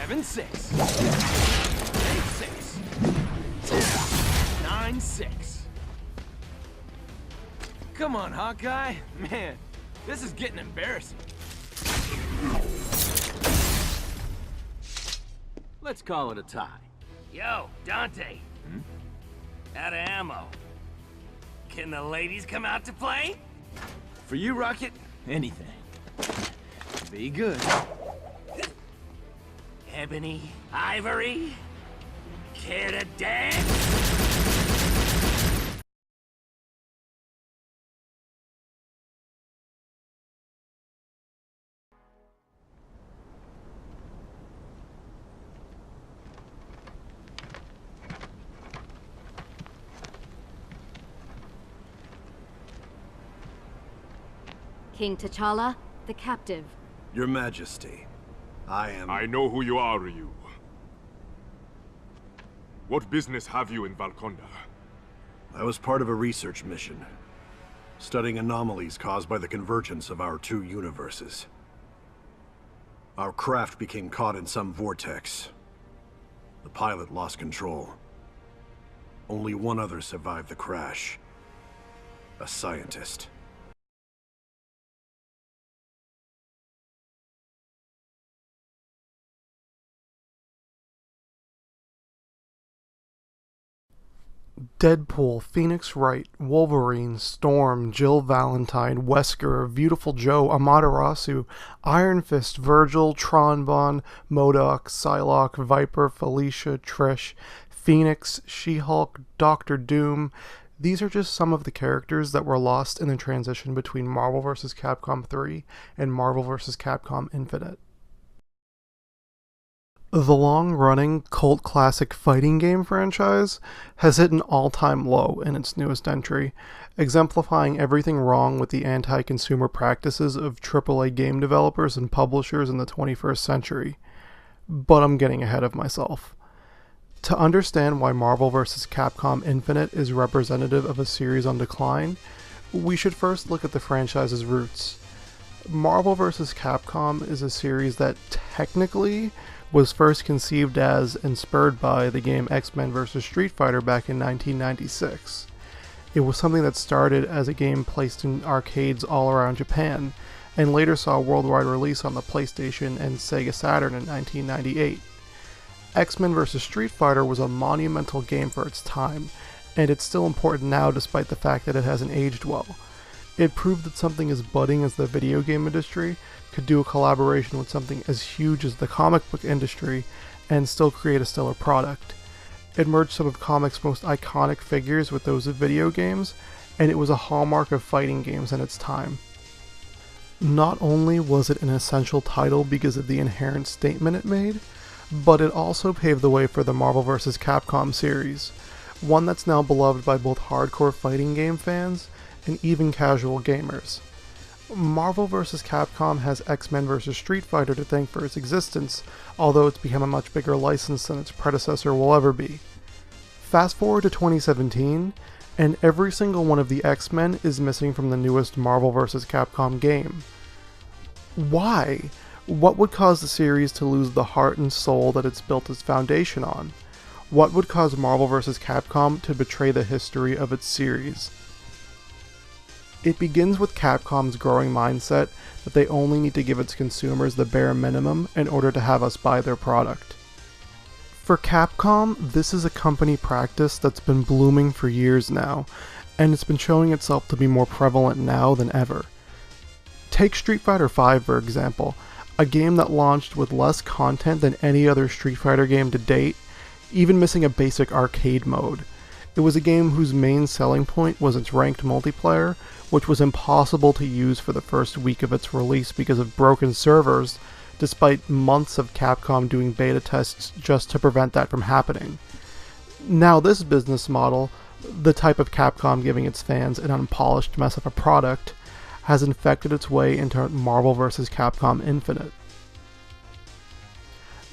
7-6. 8-6. 9-6. Come on, Hawkeye. Man, this is getting embarrassing. Let's call it a tie. Yo, Dante. Out of ammo. Can the ladies come out to play? For you, Rocket, anything. Be good. Ebony, Ivory, care to dance? King T'Challa, the captive. Your Majesty, I know who you are, Ryu. What business have you in Valkonda? I was part of a research mission, studying anomalies caused by the convergence of our two universes. Our craft became caught in some vortex. The pilot lost control. Only one other survived the crash. A scientist. Deadpool, Phoenix Wright, Wolverine, Storm, Jill Valentine, Wesker, Beautiful Joe, Amaterasu, Iron Fist, Virgil, Tron, MODOK, Psylocke, Viper, Felicia, Trish, Phoenix, She-Hulk, Doctor Doom. These are just some of the characters that were lost in the transition between Marvel vs. Capcom 3 and Marvel vs. Capcom Infinite. The long-running cult classic fighting game franchise has hit an all-time low in its newest entry, exemplifying everything wrong with the anti-consumer practices of AAA game developers and publishers in the 21st century. But I'm getting ahead of myself. To understand why Marvel vs. Capcom Infinite is representative of a series on decline, we should first look at the franchise's roots. Marvel vs. Capcom is a series that technically was first conceived as and spurred by the game X-Men vs. Street Fighter back in 1996. It was something that started as a game placed in arcades all around Japan, and later saw worldwide release on the PlayStation and Sega Saturn in 1998. X-Men vs. Street Fighter was a monumental game for its time, and it's still important now despite the fact that it hasn't aged well. It proved that something as budding as the video game industry could do a collaboration with something as huge as the comic book industry and still create a stellar product. It merged some of comics' most iconic figures with those of video games, and it was a hallmark of fighting games in its time. Not only was it an essential title because of the inherent statement it made, but it also paved the way for the Marvel vs. Capcom series, one that's now beloved by both hardcore fighting game fans and even casual gamers. Marvel vs. Capcom has X-Men vs. Street Fighter to thank for its existence, although it's become a much bigger license than its predecessor will ever be. Fast forward to 2017, and every single one of the X-Men is missing from the newest Marvel vs. Capcom game. Why? What would cause the series to lose the heart and soul that it's built its foundation on? What would cause Marvel vs. Capcom to betray the history of its series? It begins with Capcom's growing mindset that they only need to give its consumers the bare minimum in order to have us buy their product. For Capcom, this is a company practice that's been blooming for years now, and it's been showing itself to be more prevalent now than ever. Take Street Fighter V, for example, a game that launched with less content than any other Street Fighter game to date, even missing a basic arcade mode. It was a game whose main selling point was its ranked multiplayer, which was impossible to use for the first week of its release because of broken servers, despite months of Capcom doing beta tests just to prevent that from happening. Now this business model, the type of Capcom giving its fans an unpolished mess of a product, has infected its way into Marvel vs. Capcom Infinite.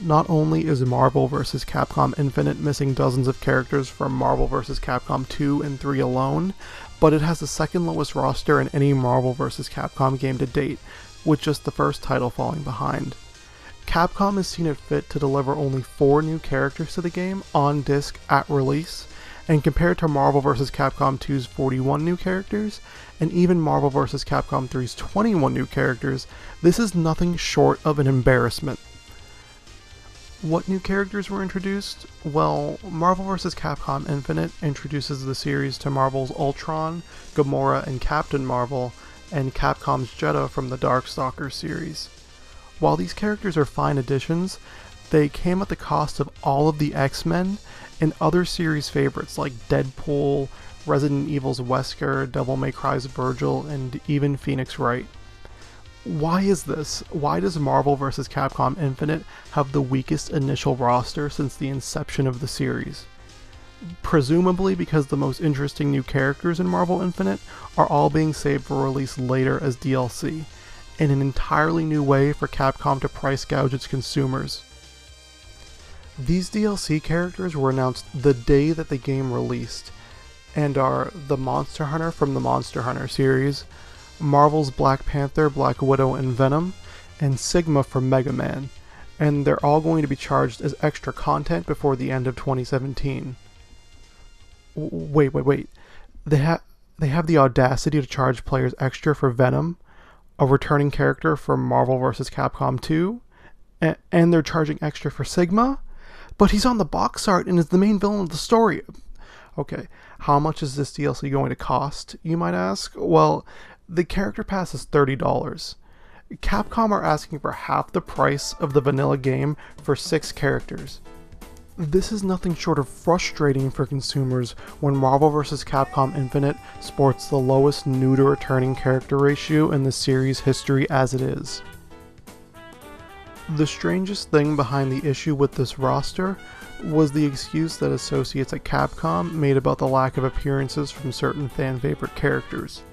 Not only is Marvel vs. Capcom Infinite missing dozens of characters from Marvel vs. Capcom 2 and 3 alone, but it has the second lowest roster in any Marvel vs. Capcom game to date, with just the first title falling behind. Capcom has seen it fit to deliver only 4 new characters to the game on disc at release, and compared to Marvel vs. Capcom 2's 41 new characters, and even Marvel vs. Capcom 3's 21 new characters, this is nothing short of an embarrassment. What new characters were introduced? Well, Marvel vs. Capcom Infinite introduces the series to Marvel's Ultron, Gamora, and Captain Marvel, and Capcom's Jedha from the Darkstalkers series. While these characters are fine additions, they came at the cost of all of the X-Men and other series favorites like Deadpool, Resident Evil's Wesker, Devil May Cry's Virgil, and even Phoenix Wright. Why is this? Why does Marvel vs. Capcom Infinite have the weakest initial roster since the inception of the series? Presumably because the most interesting new characters in Marvel Infinite are all being saved for release later as DLC, in an entirely new way for Capcom to price gouge its consumers. These DLC characters were announced the day that the game released, and are the Monster Hunter from the Monster Hunter series, Marvel's Black Panther, Black Widow, and Venom, and Sigma from Mega Man, and they're all going to be charged as extra content before the end of 2017. Wait. They have the audacity to charge players extra for Venom, a returning character from Marvel vs. Capcom 2, and they're charging extra for Sigma? But he's on the box art and is the main villain of the story. Okay, how much is this DLC going to cost, you might ask? Well, the character pass is $30. Capcom are asking for half the price of the vanilla game for 6 characters. This is nothing short of frustrating for consumers when Marvel vs. Capcom Infinite sports the lowest new to returning character ratio in the series' history as it is. The strangest thing behind the issue with this roster was the excuse that associates at Capcom made about the lack of appearances from certain fan-favorite characters.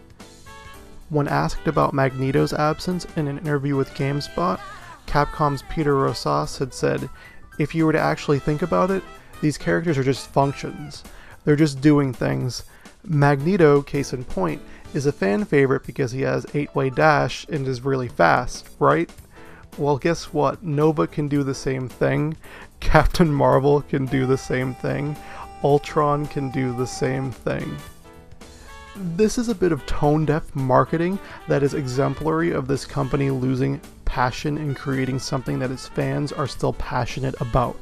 When asked about Magneto's absence in an interview with GameSpot, Capcom's Peter Rosas had said, "If you were to actually think about it, these characters are just functions. They're just doing things. Magneto, case in point, is a fan favorite because he has 8-way dash and is really fast, right? Well, guess what? Nova can do the same thing. Captain Marvel can do the same thing. Ultron can do the same thing." This is a bit of tone-deaf marketing that is exemplary of this company losing passion in creating something that its fans are still passionate about.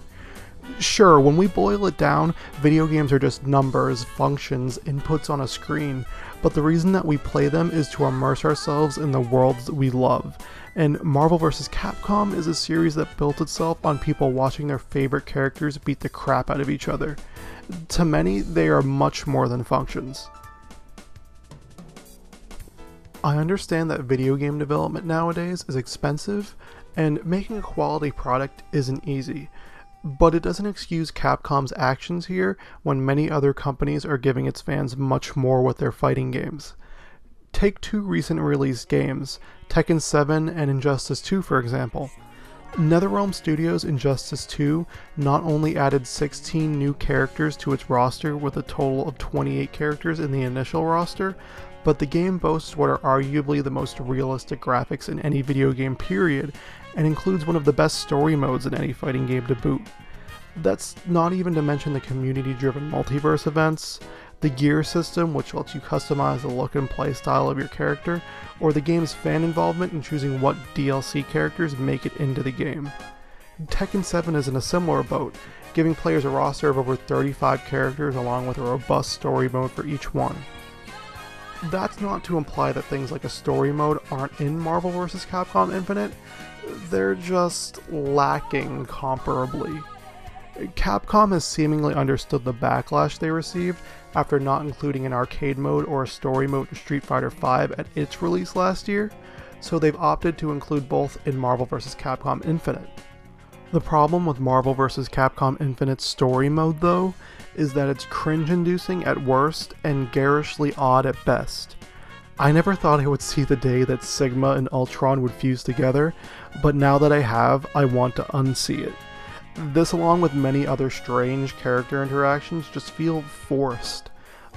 Sure, when we boil it down, video games are just numbers, functions, inputs on a screen, but the reason that we play them is to immerse ourselves in the worlds that we love. And Marvel vs. Capcom is a series that built itself on people watching their favorite characters beat the crap out of each other. To many, they are much more than functions. I understand that video game development nowadays is expensive, and making a quality product isn't easy, but it doesn't excuse Capcom's actions here when many other companies are giving its fans much more with their fighting games. Take 2 recent released games, Tekken 7 and Injustice 2 for example. NetherRealm Studios' Injustice 2 not only added 16 new characters to its roster with a total of 28 characters in the initial roster, but the game boasts what are arguably the most realistic graphics in any video game period, and includes one of the best story modes in any fighting game to boot. That's not even to mention the community-driven multiverse events, the gear system which lets you customize the look and play style of your character, or the game's fan involvement in choosing what DLC characters make it into the game. Tekken 7 is in a similar boat, giving players a roster of over 35 characters along with a robust story mode for each one. That's not to imply that things like a story mode aren't in Marvel vs. Capcom Infinite, they're just lacking comparably. Capcom has seemingly understood the backlash they received after not including an arcade mode or a story mode in Street Fighter V at its release last year, so they've opted to include both in Marvel vs. Capcom Infinite. The problem with Marvel vs. Capcom Infinite's story mode, though, is that it's cringe-inducing at worst and garishly odd at best. I never thought I would see the day that Sigma and Ultron would fuse together, but now that I have, I want to unsee it. This, along with many other strange character interactions, just feel forced.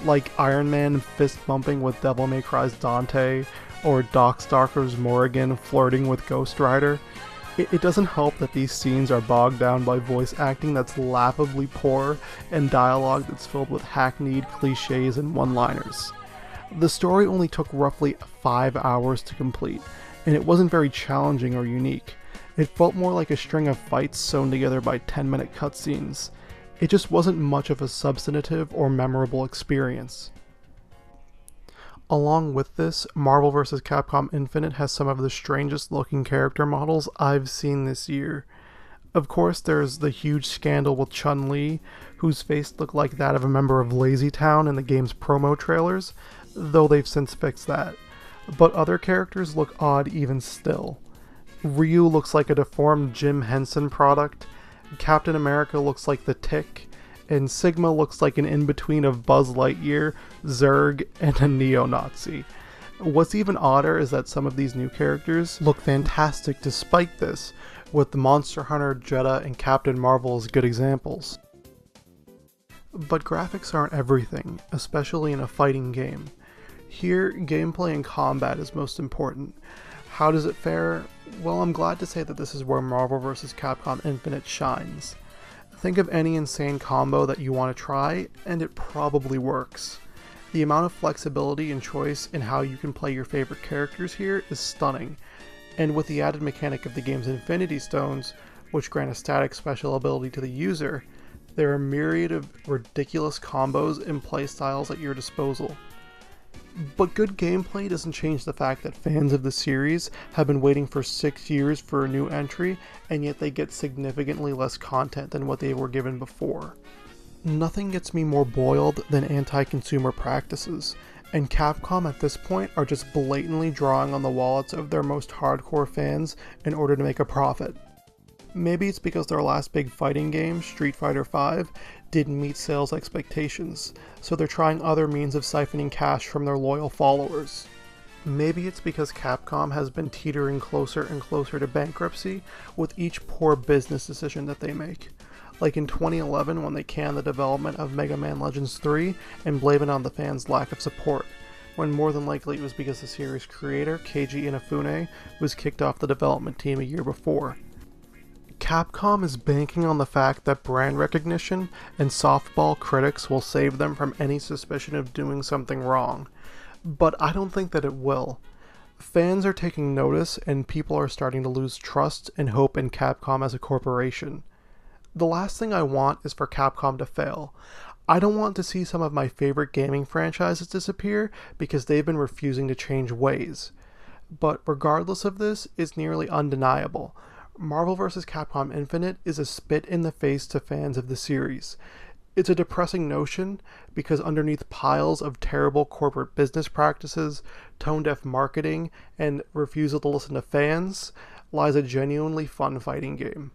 Like Iron Man fist-bumping with Devil May Cry's Dante, or Darkstalkers Morrigan flirting with Ghost Rider. It doesn't help that these scenes are bogged down by voice acting that's laughably poor and dialogue that's filled with hackneyed cliches and one-liners. The story only took roughly 5 hours to complete, and it wasn't very challenging or unique. It felt more like a string of fights sewn together by 10-minute cutscenes. It just wasn't much of a substantive or memorable experience. Along with this, Marvel vs. Capcom Infinite has some of the strangest looking character models I've seen this year. Of course, there's the huge scandal with Chun-Li, whose face looked like that of a member of Lazy Town in the game's promo trailers, though they've since fixed that. But other characters look odd even still. Ryu looks like a deformed Jim Henson product, Captain America looks like the Tick, and Sigma looks like an in-between of Buzz Lightyear, Zurg, and a neo-Nazi. What's even odder is that some of these new characters look fantastic despite this, with the Monster Hunter, Jedha, and Captain Marvel as good examples. But graphics aren't everything, especially in a fighting game. Here, gameplay and combat is most important. How does it fare? Well, I'm glad to say that this is where Marvel vs. Capcom Infinite shines. Think of any insane combo that you want to try, and it probably works. The amount of flexibility and choice in how you can play your favorite characters here is stunning, and with the added mechanic of the game's Infinity Stones, which grant a static special ability to the user, there are a myriad of ridiculous combos and playstyles at your disposal. But good gameplay doesn't change the fact that fans of the series have been waiting for 6 years for a new entry, and yet they get significantly less content than what they were given before. Nothing gets me more boiled than anti-consumer practices, and Capcom at this point are just blatantly drawing on the wallets of their most hardcore fans in order to make a profit. Maybe it's because their last big fighting game, Street Fighter V, didn't meet sales expectations, so they're trying other means of siphoning cash from their loyal followers. Maybe it's because Capcom has been teetering closer and closer to bankruptcy with each poor business decision that they make. Like in 2011 when they canned the development of Mega Man Legends 3 and blamed it on the fans' lack of support, when more than likely it was because the series creator, Keiji Inafune, was kicked off the development team a year before. Capcom is banking on the fact that brand recognition and softball critics will save them from any suspicion of doing something wrong, but I don't think that it will. Fans are taking notice and people are starting to lose trust and hope in Capcom as a corporation. The last thing I want is for Capcom to fail. I don't want to see some of my favorite gaming franchises disappear because they've been refusing to change ways. But regardless of this, it's nearly undeniable. Marvel vs. Capcom Infinite is a spit in the face to fans of the series. It's a depressing notion because underneath piles of terrible corporate business practices, tone-deaf marketing, and refusal to listen to fans lies a genuinely fun fighting game.